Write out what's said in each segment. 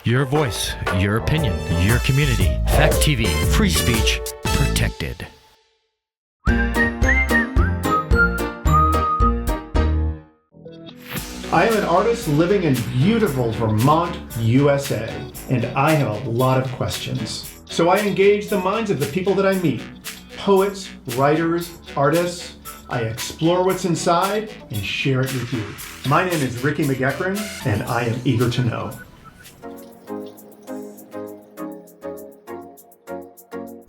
Your voice, your opinion, your community. Fact TV, free speech, protected. I am an artist living in beautiful Vermont, USA, and I have a lot of questions. So I engage the minds of the people that I meet. Poets, writers, artists. I explore what's inside and share it with you. My name is Ricky McGeckran, and I am eager to know.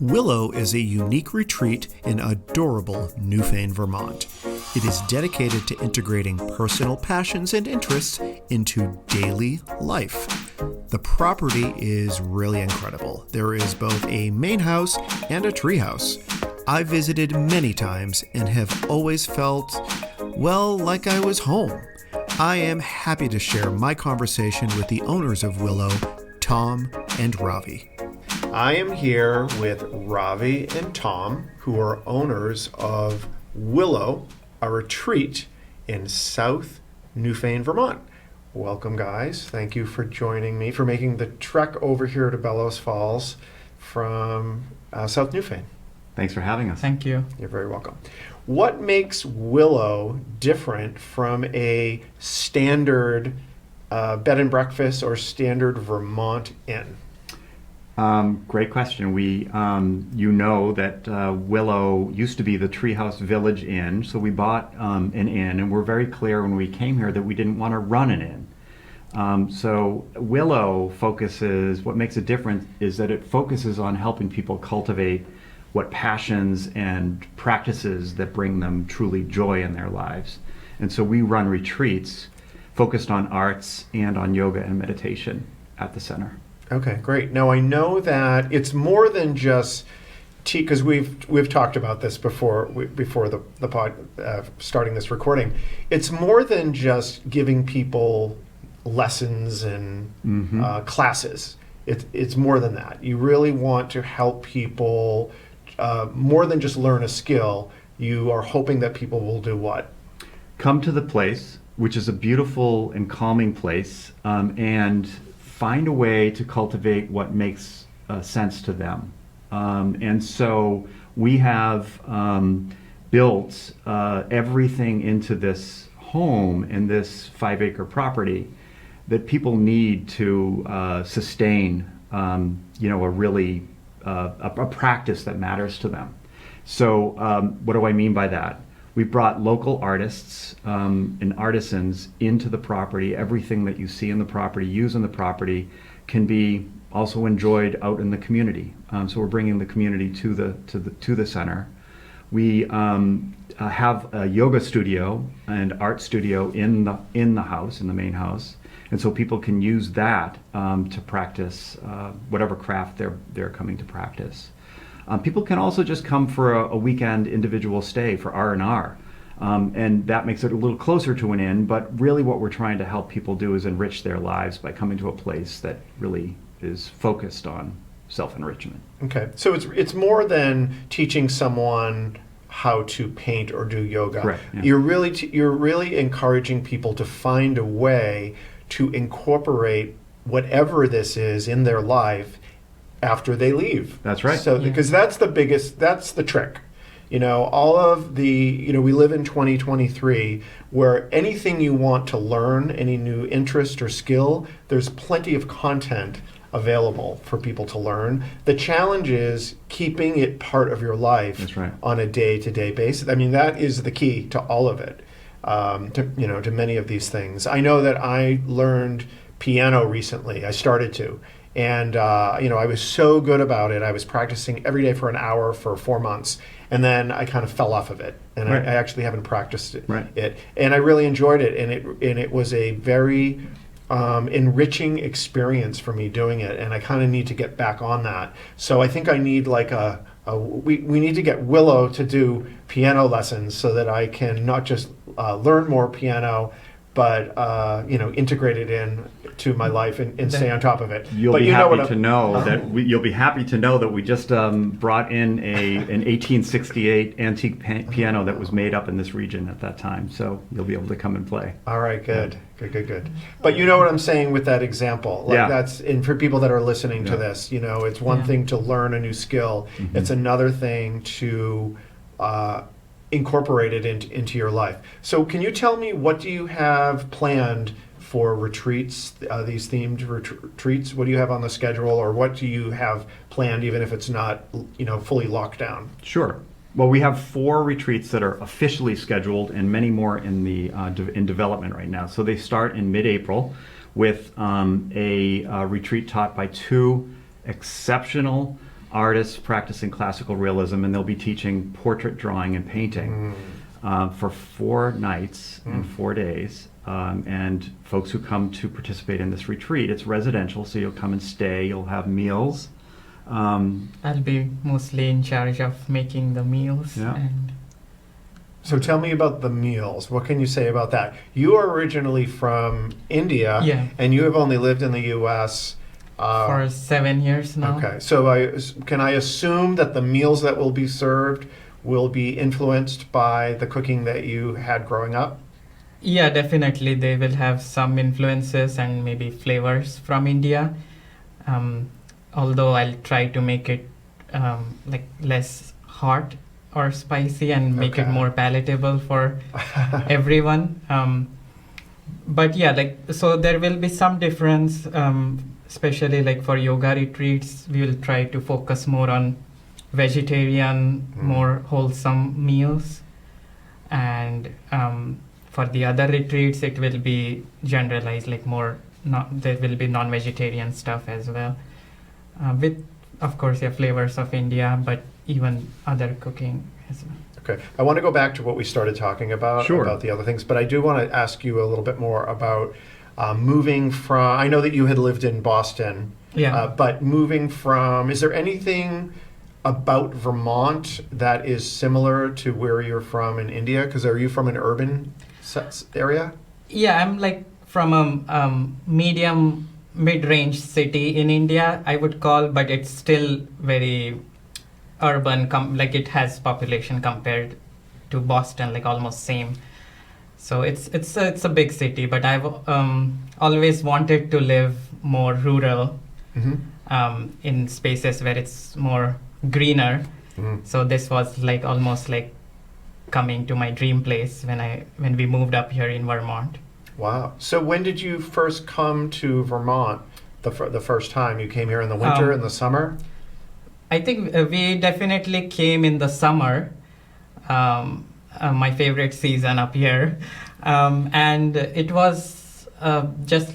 Willow is a unique retreat in adorable Newfane, Vermont. It is dedicated to integrating personal passions and interests into daily life. The property is really incredible. There is both a main house and a treehouse. I visited many times and have always felt, well, like I was home. I am happy to share my conversation with the owners of Willow, Tom and Ravi. I am here with Ravi and Tom, who are owners of Willow, a retreat in South Newfane, Vermont. Welcome, guys. Thank you for joining me, for making the trek over here to Bellows Falls from South Newfane. Thanks for having us. Thank you. You're very welcome. What makes Willow different from a standard bed and breakfast or standard Vermont inn? Great question. You know that Willow used to be the Treehouse Village Inn, so we bought an inn, and we're very clear when we came here that we didn't want to run an inn. So Willow focuses, what makes it different is that it focuses on helping people cultivate what passions and practices that bring them truly joy in their lives. And so we run retreats focused on arts and on yoga and meditation at the center. Okay, great. Now I know that it's more than just because we've talked about this before the pod starting this recording. It's more than just giving people lessons and classes. It's more than that. You really want to help people more than just learn a skill. You are hoping that people will do what? Come to the place, which is a beautiful and calming place, and find a way to cultivate what makes sense to them. And so we have built everything into this home in this 5-acre property that people need to sustain, a practice that matters to them. So what do I mean by that? We brought local artists and artisans into the property. Everything that you see in the property, use in the property, can be also enjoyed out in the community. So we're bringing the community to the center. We have a yoga studio and art studio in the house, in the main house, and so people can use that to practice whatever craft they're coming to practice. People can also just come for a weekend individual stay for R&R, and that makes it a little closer to an inn, but really what we're trying to help people do is enrich their lives by coming to a place that really is focused on self-enrichment. Okay, so it's more than teaching someone how to paint or do yoga. Correct, yeah. You're really encouraging people to find a way to incorporate whatever this is in their life after they leave. That's right. So because that's the trick. All of we live in 2023 where anything you want to learn, any new interest or skill, there's plenty of content available for people to learn. The challenge is keeping it part of your life. That's right. On a day-to-day basis. I mean, that is the key to all of it, to many of these things. I know that I learned piano recently. I started to. And, I was so good about it. I was practicing every day for an hour for 4 months. And then I kind of fell off of it. And right. I actually haven't practiced it. Right. And I really enjoyed it. And it was a very enriching experience for me doing it. And I kind of need to get back on that. So I think I need we need to get Willow to do piano lessons so that I can not just learn more piano, but integrate it in to my life and stay on top of it. You'll but be you know happy to know that you'll be happy to know that we just brought in an 1868 antique piano that was made up in this region at that time. So you'll be able to come and play. All right, good. But you know what I'm saying with that example? Like that's, and for people that are listening to this, it's one thing to learn a new skill. Mm-hmm. It's another thing to incorporate it into your life. So can you tell me, what do you have planned for retreats, these themed retreats? What do you have on the schedule, or what do you have planned, even if it's not fully locked down? Sure. Well, we have 4 retreats that are officially scheduled, and many more in in development right now. So they start in mid-April with a retreat taught by 2 exceptional artists practicing classical realism, and they'll be teaching portrait drawing and painting for 4 nights and 4 days. And folks who come to participate in this retreat, it's residential, so you'll come and stay, you'll have meals. I'll be mostly in charge of making the meals. Yeah. And so tell me about the meals. What can you say about that? You are originally from India, and you have only lived in the U.S. For 7 years now. Okay, so can I assume that the meals that will be served will be influenced by the cooking that you had growing up? Yeah, definitely. They will have some influences and maybe flavors from India. Although I'll try to make it less hot or spicy and make it more palatable for everyone. But yeah, so there will be some difference, especially for yoga retreats. We will try to focus more on vegetarian, more wholesome meals. And for the other retreats, it will be generalized, there will be non-vegetarian stuff as well. With, of course, flavors of India, but even other cooking as well. Okay. I want to go back to what we started talking about, about the other things, but I do want to ask you a little bit more about moving from, I know that you had lived in Boston, but moving from, is there anything about Vermont that is similar to where you're from in India? Because are you from an urban area? Yeah, I'm from a mid-range city in India, I would call, but it's still very urban, it has population compared to Boston, almost same. So it's a big city, but I've always wanted to live more rural, in spaces where it's more greener. So this was almost coming to my dream place when we moved up here in Vermont. Wow. So when did you first come to Vermont? The first time you came here in the winter, in the summer? I think we definitely came in the summer, my favorite season up here. And it was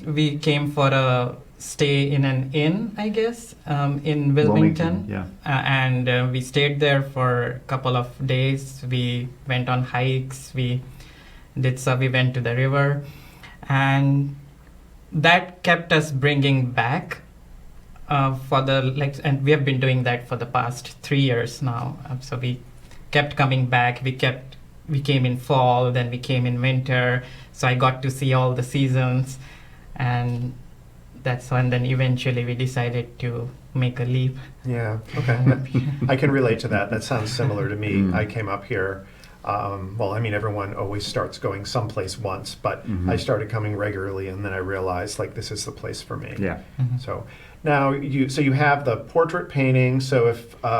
we came for a stay in an inn, I guess, in Wilmington. And we stayed there for a couple of days. We went on hikes. We went to the river. And that kept us bringing back and we have been doing that for the past 3 years now. So we kept coming back. We came in fall, then we came in winter. So I got to see all the seasons, and that's when then eventually we decided to make a leap. Yeah, okay. I can relate to that. That sounds similar to me. I came up here. Everyone always starts going someplace once, but I started coming regularly, and then I realized this is the place for me. Yeah. So now you have the portrait painting. So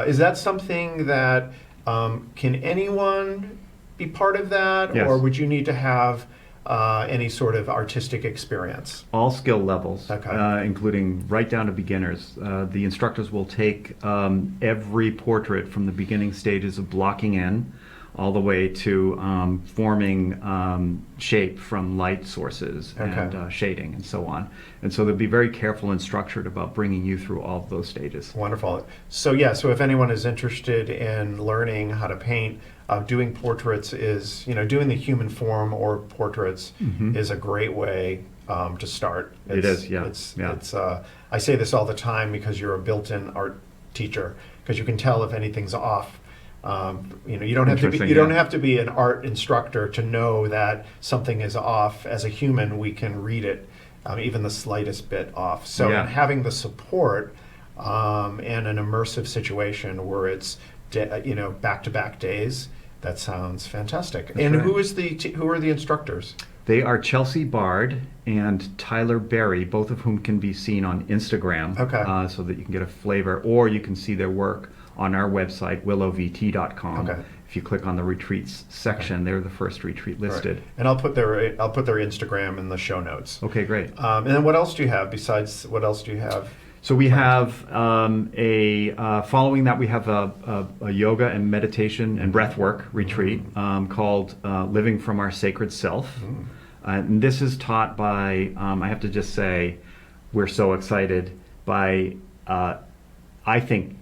is that something that can anyone be part of that, or would you need to have any sort of artistic experience? All skill levels, okay. Including right down to beginners. The instructors will take every portrait from the beginning stages of blocking in all the way to forming shape from light sources and shading and so on. And so they'll be very careful and structured about bringing you through all of those stages. Wonderful. So so if anyone is interested in learning how to paint, doing portraits is, doing the human form or portraits is a great way to start. It is. I say this all the time because you're a built-in art teacher, because you can tell if anything's off You don't have to be, Interesting, you don't yeah. have to be an art instructor to know that something is off. As a human, we can read it, even the slightest bit off. So Yeah. in having the support and an immersive situation where it's back-to-back days, that sounds fantastic. That's and right. who are the instructors? They are Chelsea Bard and Tyler Berry, both of whom can be seen on Instagram. Okay. So that you can get a flavor, or you can see their work on our website, willowvt.com. Okay. If you click on the retreats section, they're the first retreat listed. Right. And I'll put their Instagram in the show notes. Okay, great. And then what else do you have besides? What else do you have? So we have following that, we have a yoga and meditation and breathwork retreat called Living from Our Sacred Self. And this is taught by, I have to just say, we're so excited by, I think,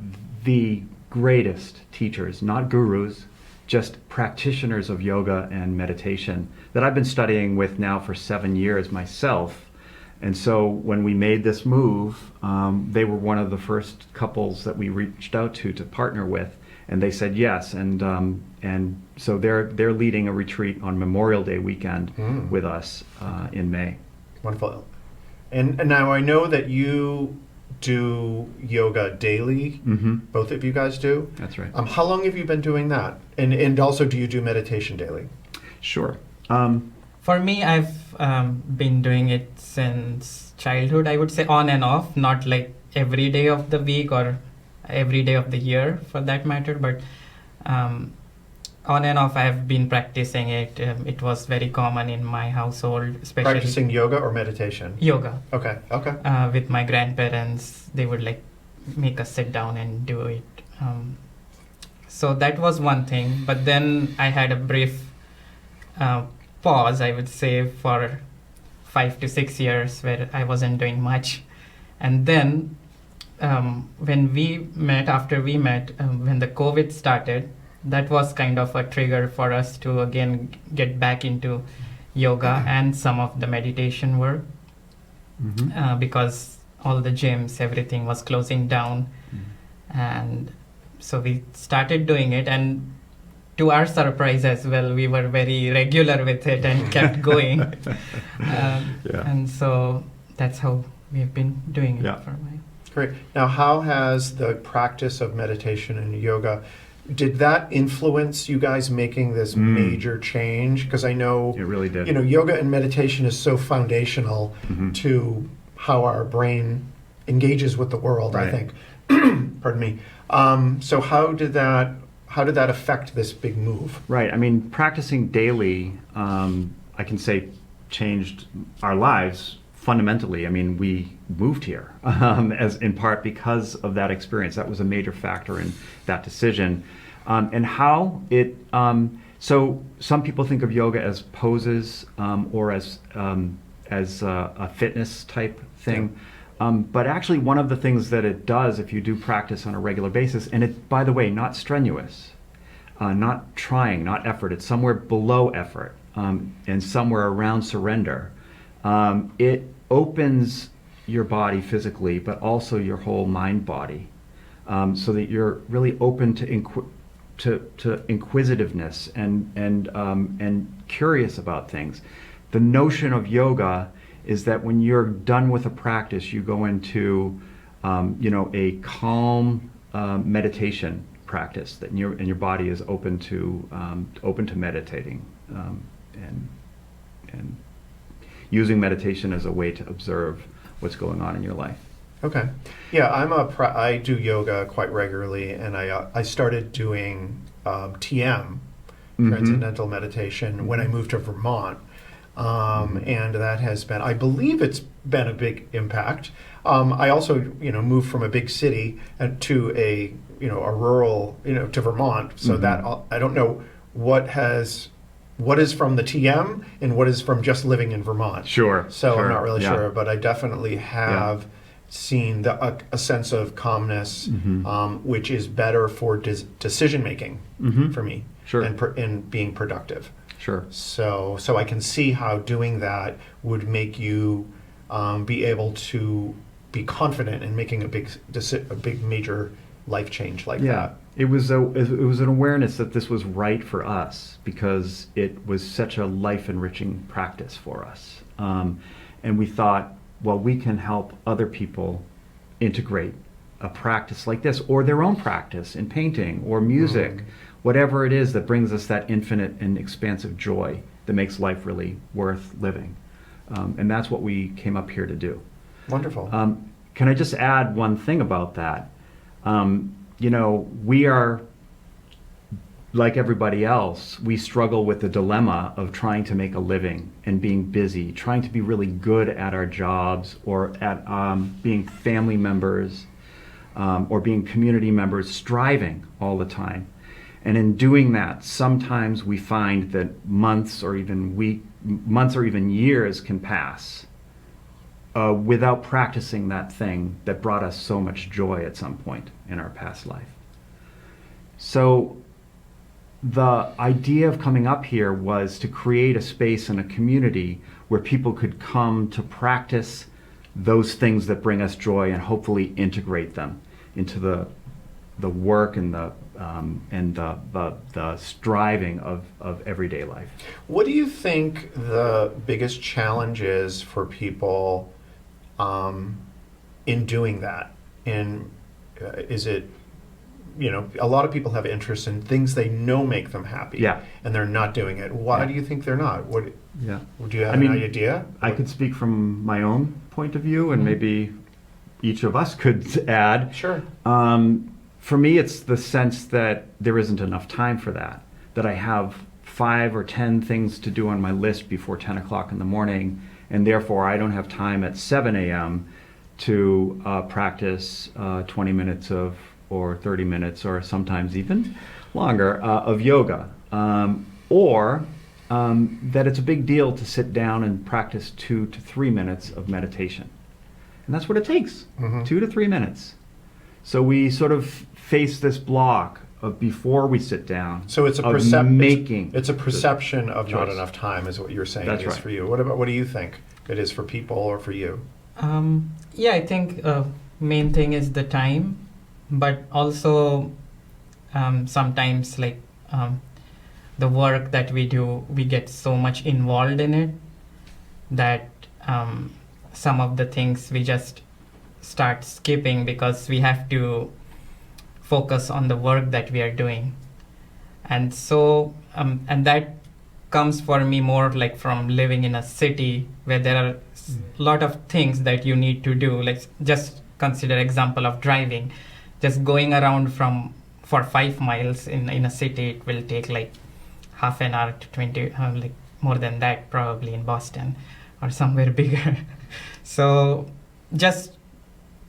the greatest teachers, not gurus, just practitioners of yoga and meditation that I've been studying with now for 7 years myself. And so when we made this move, they were one of the first couples that we reached out to partner with, and they said yes. And so they're leading a retreat on Memorial Day weekend with us in May. Wonderful. And now I know that you do yoga daily. Both of you guys do. That's right. How long have you been doing that? And also, do you do meditation daily? Sure. For me, I've been doing it since childhood, I would say, on and off, not like every day of the week or every day of the year for that matter, but on and off I've been practicing it. It was very common in my household, especially Practicing yoga or meditation? yoga. Okay. With my grandparents, they would like make us sit down and do it. So that was one thing, but then I had a brief pause, I would say, for 5 to 6 years where I wasn't doing much. And then when we met, when the COVID started, that was kind of a trigger for us to again get back into yoga and some of the meditation work because all the gyms, everything was closing down. And so we started doing it, and to our surprise as well, we were very regular with it and kept going. And so that's how we've been doing it for a while. Great. Now, how has the practice of meditation and yoga, did that influence you guys making this major change? Because I know It really did. Yoga and meditation is so foundational to how our brain engages with the world, I Right. think. Pardon me. So how did that affect this big move? Right. I mean, practicing daily, I can say, changed our lives fundamentally. I mean, we moved here as in part because of that experience. That was a major factor in that decision. And how it, so some people think of yoga as poses or as a fitness type thing. But actually, one of the things that it does, if you do practice on a regular basis, and it, by the way, not strenuous, not trying, not effort, it's somewhere below effort and somewhere around surrender, it opens your body physically, but also your whole mind body, so that you're really open to inquisitiveness and curious about things. The notion of yoga is that when you're done with a practice, you go into, a calm meditation practice, and your body is open to meditating and using meditation as a way to observe what's going on in your life. Okay. Yeah, I do yoga quite regularly, and I started doing TM, Transcendental Meditation, when I moved to Vermont. And that has been, I believe it's been a big impact. I also, moved from a big city to a rural, to Vermont. So that I don't know what is from the TM and what is from just living in Vermont. Sure. So sure, I'm not really yeah. sure, but I definitely have seen a sense of calmness, which is better for decision making for me, Sure. and being productive. Sure. So I can see how doing that would make you be able to be confident in making a big major life change like Yeah, that? it was an awareness that this was right for us because it was such a life enriching practice for us, and we thought, well, we can help other people integrate a practice like this or their own practice in painting or music, whatever it is that brings us that infinite and expansive joy that makes life really worth living, and that's what we came up here to do. Wonderful. Can I just add one thing about that? We are, like everybody else, we struggle with the dilemma of trying to make a living and being busy, trying to be really good at our jobs or at being family members or being community members, striving all the time. And in doing that, sometimes we find that months or even years can pass without practicing that thing that brought us so much joy at some point in our past life. So the idea of coming up here was to create a space and a community where people could come to practice those things that bring us joy and hopefully integrate them into the work and the striving of everyday life. What do you think the biggest challenge is for people in doing that? And is it, a lot of people have interest in things they know make them happy, Yeah. and they're not doing it. Why Yeah. do you think they're not? Yeah. Do you have an idea? I could speak from my own point of view, and maybe each of us could add. Sure. For me, it's the sense that there isn't enough time for that I have 5 or 10 things to do on my list before 10 o'clock in the morning, and therefore I don't have time at 7 a.m. to practice 20 minutes or 30 minutes, or sometimes even longer, of yoga. Or that it's a big deal to sit down and practice 2 to 3 minutes of meditation. And that's what it takes, 2 to 3 minutes. So we sort of face this block of before we sit down. So it's a It's a perception of not choice. enough time, is what you're saying. That's it is right. for you. What do you think it is for people or for you? Yeah, I think main thing is the time, but also sometimes the work that we do, we get so much involved in it that some of the things we just start skipping because we have to focus on the work that we are doing. And so and that comes for me more like from living in a city where there are a lot of things that you need to do. Like, just consider example of driving. Just going around for 5 miles in a city, it will take like half an hour to 20, like more than that probably in Boston or somewhere bigger. So just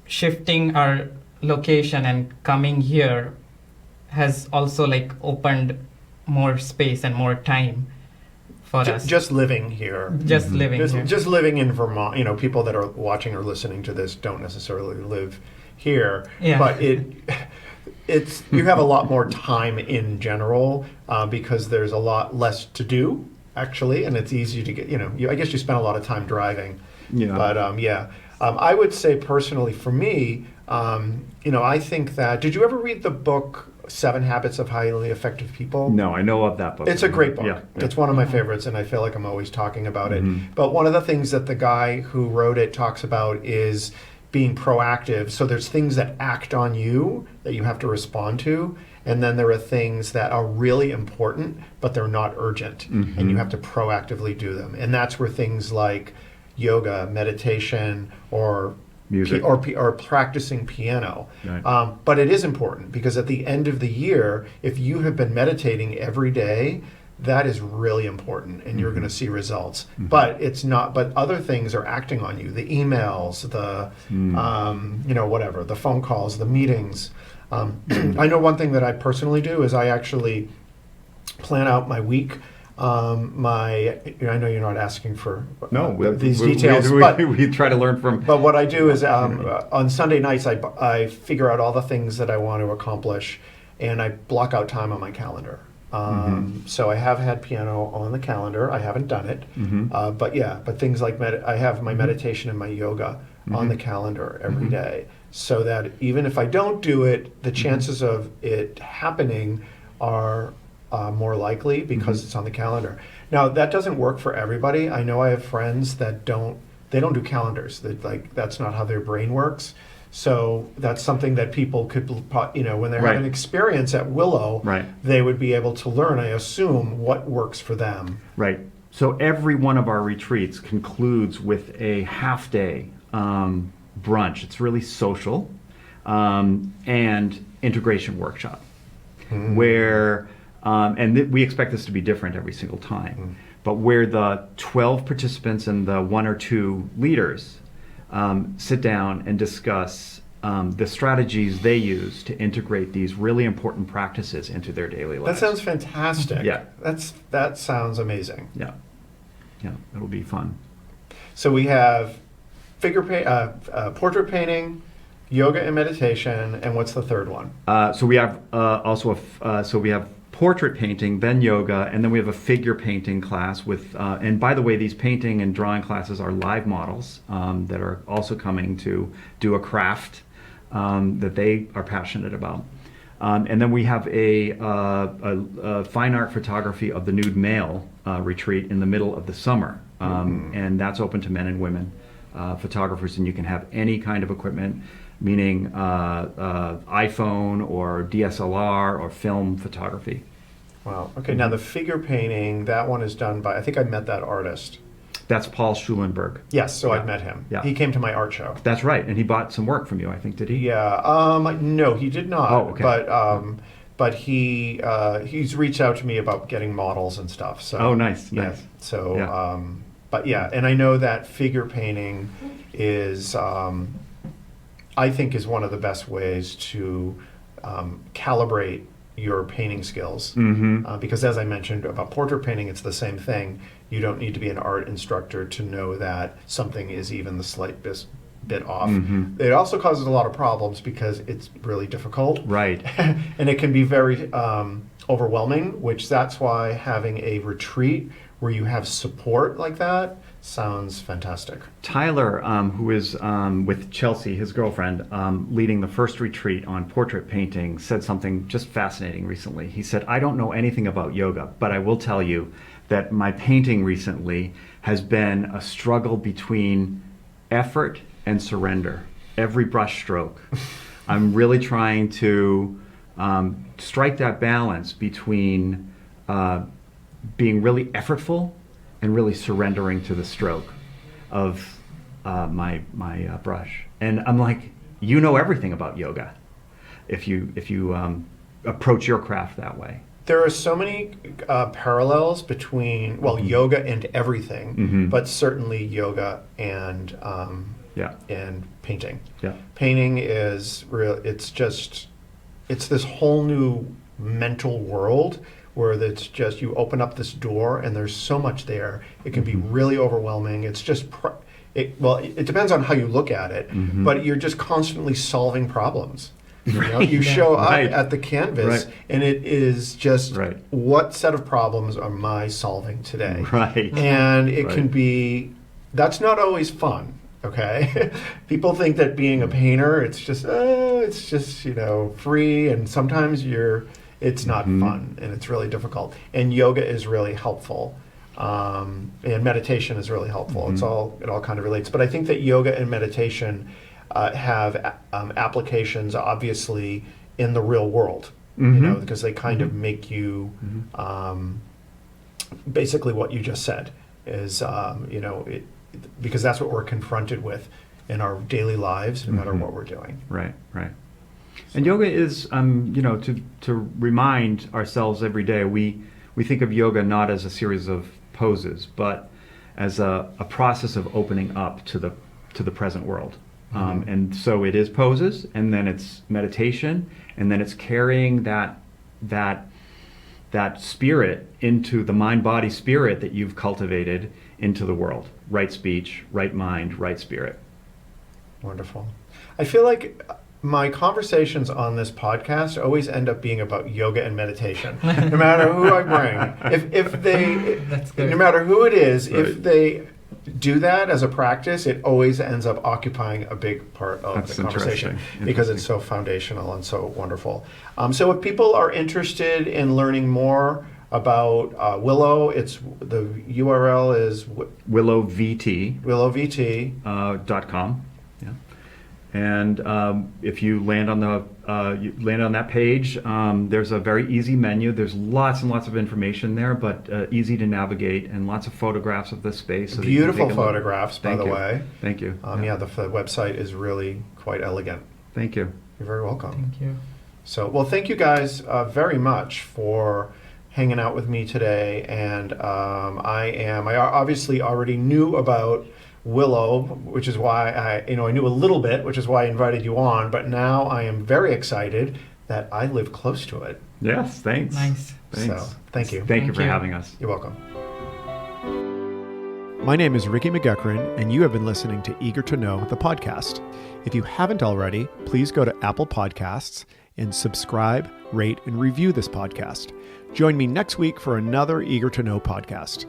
shifting our location and coming here has also opened more space and more time for us. Just living here. Just living here. Just living in Vermont. People that are watching or listening to this don't necessarily live here, Yeah. but it's you have a lot more time in general because there's a lot less to do actually, and it's easy to get. I guess you spend a lot of time driving. Yeah. But I would say personally for me, I think that. Did you ever read the book 7 Habits of Highly Effective People? No, I know of that book. It's a great book. Yeah. It's one of my favorites, and I feel like I'm always talking about it. Mhm. But one of the things that the guy who wrote it talks about is being proactive. So there's things that act on you that you have to respond to, and then there are things that are really important, but they're not urgent, and you have to proactively do them. And that's where things like yoga, meditation, or Music. or practicing piano. Right. But it is important because at the end of the year, if you have been meditating every day, that is really important, and you're going to see results. But it's not. But other things are acting on you: the emails, the whatever, the phone calls, the meetings. I know one thing that I personally do is I actually plan out my week. I know you're not asking for these details, but we try to learn from. But what I do is on Sunday nights I figure out all the things that I want to accomplish, and I block out time on my calendar. So I have had piano on the calendar. I haven't done it, but things like I have my meditation and my yoga on the calendar every day, so that even if I don't do it, the chances of it happening are more likely because it's on the calendar. Now, that doesn't work for everybody. I know I have friends that don't do calendars. That's not how their brain works. So that's something that people could, when they're having experience at Willow, they would be able to learn, I assume, what works for them. Right. So every one of our retreats concludes with a half-day brunch. It's really social, and integration workshop, where, we expect this to be different every single time, but where the 12 participants and the 1 or 2 leaders sit down and discuss the strategies they use to integrate these really important practices into their daily lives. That sounds fantastic. Yeah. That sounds amazing. Yeah. Yeah, it'll be fun. So we have portrait painting, yoga and meditation, and what's the third one? So we have we have portrait painting, then yoga, and then we have a figure painting class with, and by the way, these painting and drawing classes are live models that are also coming to do a craft that they are passionate about. And then we have a fine art photography of the nude male retreat in the middle of the summer. And that's open to men and women photographers, and you can have any kind of equipment, meaning iPhone or DSLR or film photography. Wow. Okay, now the figure painting, that one is done by, I think I met that artist. That's Paul Schulenberg. Yes, so I've met him. Yeah. He came to my art show. That's right, and he bought some work from you, I think, did he? Yeah. No, he did not. Oh, okay. But he's reached out to me about getting models and stuff. So. Oh, nice. Yeah. So, but yeah, and I know that figure painting is, I think, is one of the best ways to calibrate your painting skills. Because as I mentioned about portrait painting, it's the same thing. You don't need to be an art instructor to know that something is even the slight bit off. It also causes a lot of problems because it's really difficult. Right. And it can be very overwhelming, which that's why having a retreat where you have support like that sounds fantastic. Tyler, who is with Chelsea, his girlfriend, leading the first retreat on portrait painting, said something just fascinating recently. He said, I don't know anything about yoga, but I will tell you that my painting recently has been a struggle between effort and surrender. Every brush stroke. I'm really trying to strike that balance between being really effortful and really surrendering to the stroke of my brush. And I'm like, you know everything about yoga if you approach your craft that way. There are so many parallels between, yoga and everything, but certainly yoga and painting. Yeah. Painting is real. It's this whole new mental world where it's just, you open up this door and there's so much there. It can be really overwhelming. It's just, it depends on how you look at it, but you're just constantly solving problems. You show up at the canvas and it is just, what set of problems am I solving today? Right. And it can be, that's not always fun. Okay, people think that being a painter, it's just free, and sometimes it's not fun, and it's really difficult. And yoga is really helpful, and meditation is really helpful. It all kind of relates. But I think that yoga and meditation have applications, obviously, in the real world. Because they kind of make you basically what you just said is because that's what we're confronted with in our daily lives, no matter what we're doing. Right. And yoga is, to remind ourselves every day, we think of yoga not as a series of poses, but as a process of opening up to the present world. And so it is poses, and then it's meditation, and then it's carrying that spirit into the mind-body spirit that you've cultivated into the world. Right speech, right mind, right spirit. Wonderful. I feel like my conversations on this podcast always end up being about yoga and meditation. No matter who I bring, if they, That's good. no matter who it is, if they do that as a practice, it always ends up occupying a big part of That's the conversation interesting. because it's so foundational and so wonderful. So if people are interested in learning more about Willow, it's the URL is willowvt.com. Yeah. And if you land on that page, there's a very easy menu. There's lots and lots of information there, but easy to navigate, and lots of photographs of the space. So Beautiful photographs, by the you. way. Thank you. Yeah, the website is really quite elegant. Thank you. You're very welcome. Thank you. So, well, thank you guys very much for hanging out with me today. And I obviously already knew about Willow, which is why I knew a little bit, which is why I invited you on. But now I am very excited that I live close to it. Yes, thanks. Nice. Thanks. So, thank you. Thank you for you. having us. You're welcome. My name is Ricky McGuckran, and you have been listening to Eager to Know, the podcast. If you haven't already, please go to Apple Podcasts and subscribe, rate, and review this podcast. Join me next week for another Eager to Know podcast.